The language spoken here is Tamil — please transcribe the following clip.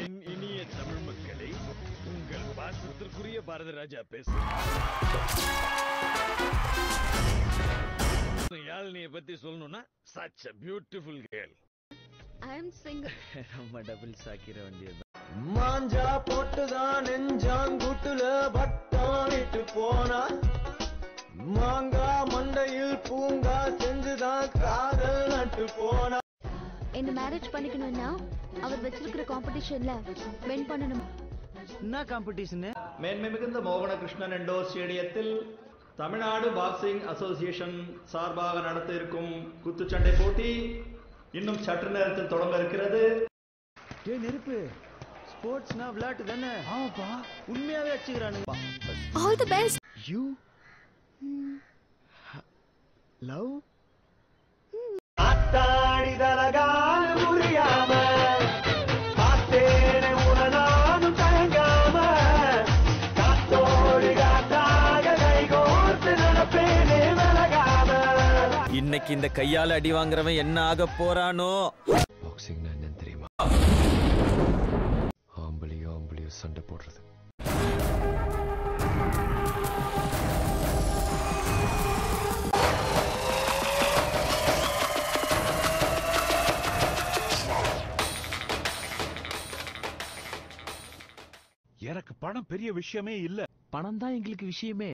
என் இனிய தமிழ் மக்களை, உங்கள் பாசத்திற்குரிய பாரத ராஜா பேசு. யாழ்னியை பத்தி சொல்லணும்னா such a beautiful girl. I am single. நம்ம டபுள் சாக்கிர வேண்டியது. மாஞ்சா போட்டுதான் நெஞ்சாங்குட்டுல பட்டானிட்டு போனா, மாங்கா மண்டையில் பூங்கா செஞ்சுதான் காதல் நட்டு போனா. என்ன மேரேஜ் பண்ணிக்கணும்னா அவர் வச்சிருக்கிற காம்படிஷன்ல வின் பண்ணணும். என்ன காம்படிஷன்? மேன்மை மிகுந்த மோகன கிருஷ்ணன் இண்டோர் ஸ்டேடியத்தில் தமிழ்நாடு பாக்ஸிங் அசோசியேஷன் சார்பாக நடத்த இருக்கும் குத்துச்சண்டை போட்டி இன்னும் சற்று நேரத்தில் தொடங்க இருக்கிறது. நெருப்பு ஸ்போர்ட்ஸ்னா விளையாட்டு தானே? ஆமாப்பா, உண்மையாவே அடிச்சுக்கிறானுங்க. All the best. You love? ஆத்தாடிதலகால் புரியாம பார்த்தேனே உனதானும் தயங்காம, காத்தோடு காத்தாக கைகோர்த்து நடப்பேனே விலகாம. இன்னைக்கு இந்த கையால அடி வாங்குறவன் என்ன ஆக போறானோ? பாக்ஸிங்னா என்னன்னு தெரியுமா? ஆம்பளையோ சண்டை போடுறது. எனக்கு பணம் பெரிய விஷயமே இல்ல. பணம் தான் எங்களுக்கு விஷயமே.